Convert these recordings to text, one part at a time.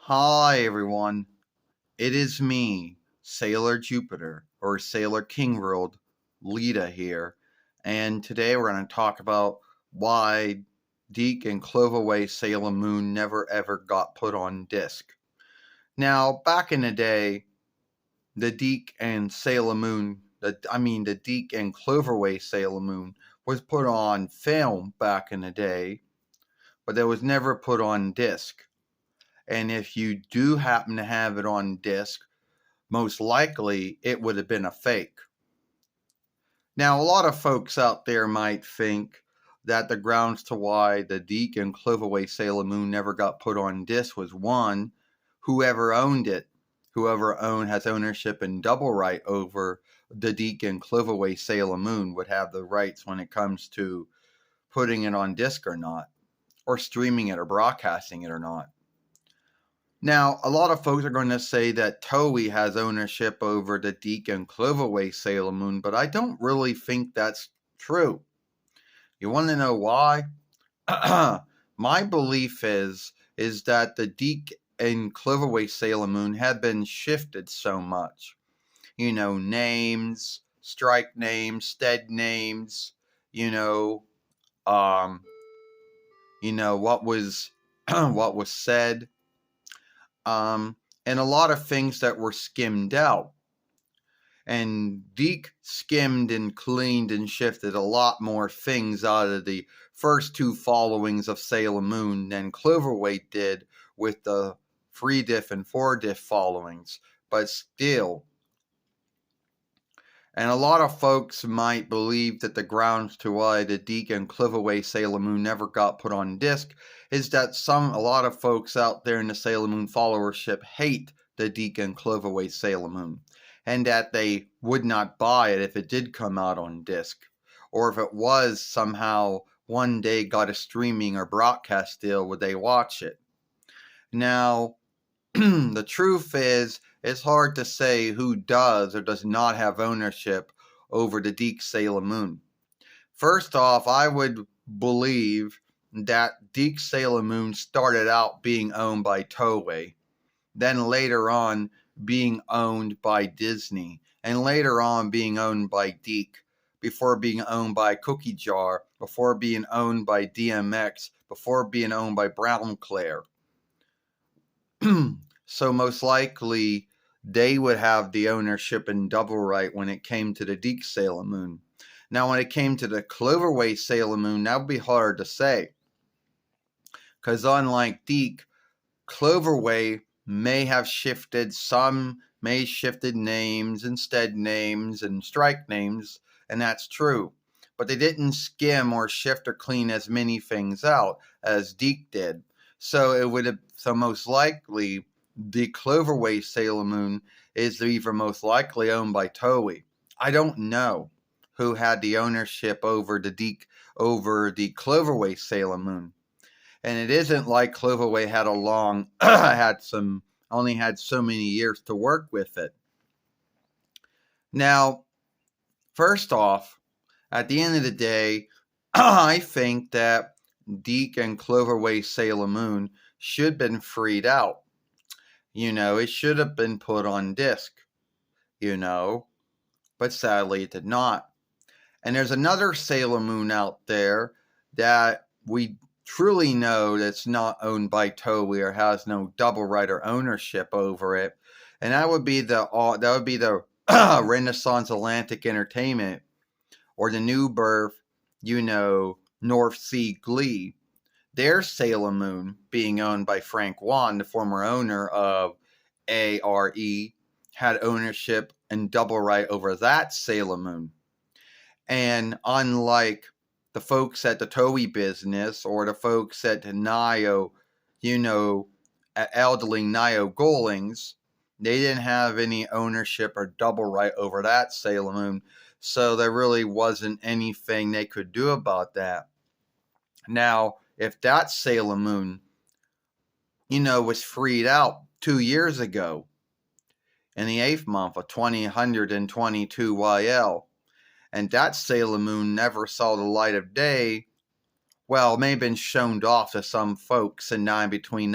Hi everyone, it is me, Sailor Jupiter, or Sailor Kingworld, Lita here, and today we're going to talk about why Dic and Cloverway Sailor Moon never ever got put on disc. Now, back in the day, the Dic and Sailor Moon, the Dic and Cloverway Sailor Moon was put on film back in the day, but it was never put on disc. And if you do happen to have it on disc, most likely it would have been a fake. Now, a lot of folks out there might think that the grounds to why the Dic and Cloverway Sailor Moon never got put on disc was one, whoever owned it, has ownership and double right over the Dic and Cloverway Sailor Moon would have the rights when it comes to putting it on disc or not, or streaming it or broadcasting it or not. Now, a lot of folks are going to say that Toei has ownership over the Dic and Cloverway Sailor Moon, but I don't really think that's true. You want to know why? My belief is that the Dic and Cloverway Sailor Moon have been shifted so much. You know, names, strike names, stead names, you know, what was what was said. And a lot of things that were skimmed out. And Dic skimmed and cleaned and shifted a lot more things out of the first two followings of Sailor Moon than Cloverway did with the 3-diff and 4-diff followings. But still, and a lot of folks might believe that the grounds to why the Dic and Cloverway Sailor Moon never got put on disc is that a lot of folks out there in the Sailor Moon followership hate the Dic and Cloverway Sailor Moon, and that they would not buy it if it did come out on disc, or if it was somehow one day got a streaming or broadcast deal would they watch it. Now, the truth is, it's hard to say who does or does not have ownership over the Dic Sailor Moon. First off, I would believe that Dic Sailor Moon started out being owned by Toei, then later on being owned by Disney, and later on being owned by Dic, before being owned by Cookie Jar, before being owned by DMX, before being owned by Brown Claire. So most likely they would have the ownership and double right when it came to the Dic Sailor Moon. Now, when it came to the Cloverway Sailor Moon, that would be hard to say. Because unlike Dic, Cloverway may have shifted, some may have shifted names and stead names and strike names, and that's true. But they didn't skim or shift or clean as many things out as Dic did. So most likely the Cloverway Sailor Moon is either most likely owned by Toei. I don't know who had the ownership over the Cloverway Sailor Moon. And it isn't like Cloverway had only had so many years to work with it. Now, first off, at the end of the day, I think that Dic and Cloverway Sailor Moon should have been freed out. It should have been put on disc, but sadly it did not. And there's another Sailor Moon out there that we truly know that's not owned by Toei or has no double right or ownership over it, and that would be the Renaissance Atlantic Entertainment, or the New Birth, North Sea Glee. Their Sailor Moon, being owned by Frank Wan, the former owner of ARE, had ownership and double right over that Sailor Moon. And unlike the folks at the Toei business or the folks at Nio, at Elderling Nio Goldings, they didn't have any ownership or double right over that Sailor Moon. So there really wasn't anything they could do about that. Now, if that Sailor Moon, was freed out 2 years ago in the 8th month of 2022 YL, and that Sailor Moon never saw the light of day, well, it may have been shown off to some folks in between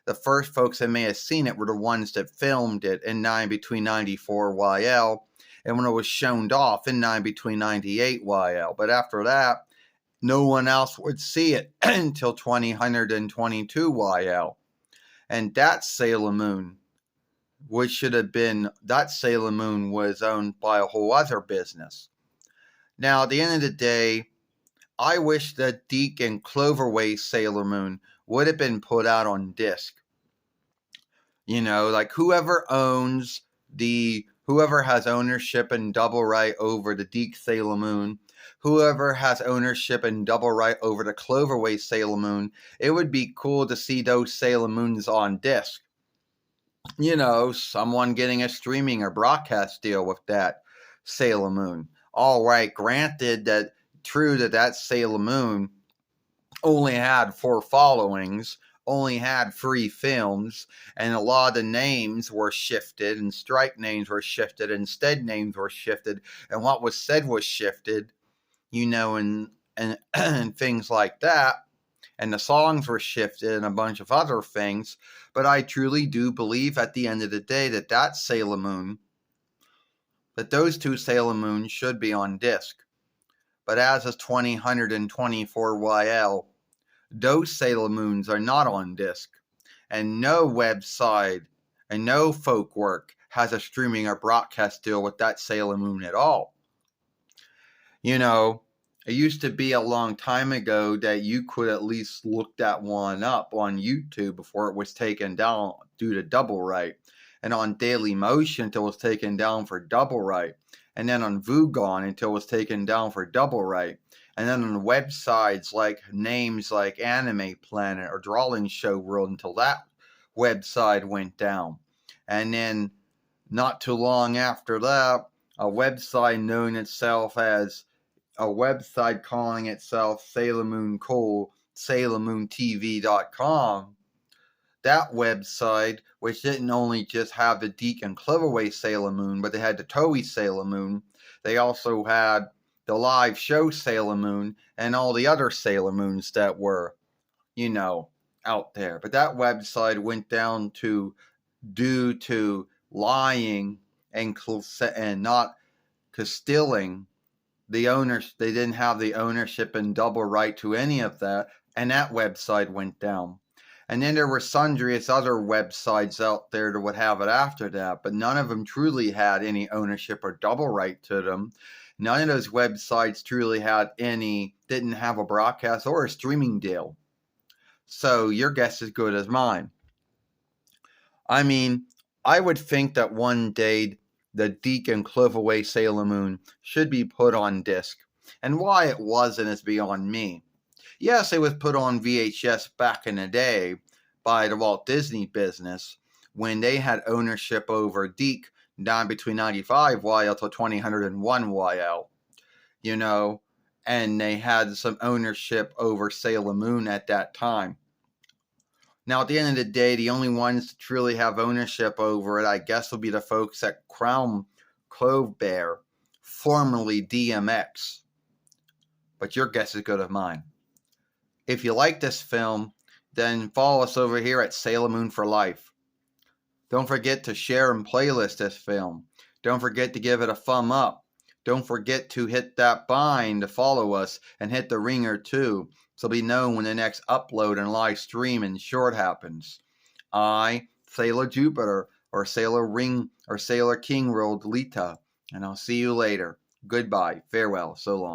the first folks that may have seen it were the ones that filmed it in 9 between 94 YL, and when it was shown off in 9 between 98 YL. But after that, no one else would see it until 2022 YL. And that Sailor Moon, which should have been, that Sailor Moon was owned by a whole other business. Now, at the end of the day, I wish that Dic And Cloverway Sailor Moon would have been put out on disc. You know, like whoever has ownership and double right over the Dic Sailor Moon, whoever has ownership and double right over the Cloverway Sailor Moon, it would be cool to see those Sailor Moons on disc. You know, someone getting a streaming or broadcast deal with that Sailor Moon. All right, granted that true that Sailor Moon only had 4 followings, only had 3 films, and a lot of the names were shifted, and strike names were shifted, and stead names were shifted, and what was said was shifted, you know, and things like that. And the songs were shifted and a bunch of other things. But I truly do believe at the end of the day that Sailor Moon, that those 2 Sailor Moons should be on disc. But as of 2024 YL, those Sailor Moons are not on disc. And no website and no folk work has a streaming or broadcast deal with that Sailor Moon at all. You know, it used to be a long time ago that you could at least look that one up on YouTube before it was taken down due to double right. And on Daily Motion until it was taken down for double right. And then on Vugon until it was taken down for double right. And then on websites like names like Anime Planet or Drawing Show World until that website went down. And then not too long after that, a website known itself as a website calling itself Sailor Moon Cool, SailorMoonTV.com. That website, which didn't only just have the Dic And Cloverway Sailor Moon, but they had the Toei Sailor Moon. They also had the live show Sailor Moon and all the other Sailor Moons that were, you know, out there. But that website went down due to lying and not stealing the owners. They didn't have the ownership and double right to any of that, and that website went down. And then there were sundry other websites out there that would have it after that, but none of them truly had any ownership or double right to them. None of those websites truly didn't have a broadcast or a streaming deal. So your guess is good as mine. I mean, I would think that one day the Dic And Cloverway Sailor Moon should be put on disc. And why it wasn't is beyond me. Yes, it was put on VHS back in the day by the Walt Disney business when they had ownership over Dic down between 95 YL to 2001 YL, you know, and they had some ownership over Sailor Moon at that time. Now, at the end of the day, the only ones to truly have ownership over it, I guess, will be the folks at Crown Clove Bear, formerly DMX. But your guess is good as mine. If you like this film, then follow us over here at Sailor Moon for Life. Don't forget to share and playlist this film. Don't forget to give it a thumb up. Don't forget to hit that bind to follow us and hit the ringer too, so be known when the next upload and live stream and short happens. I, Sailor Jupiter, or Sailor Ring, or Sailor King World Lita, and I'll see you later. Goodbye, farewell, so long.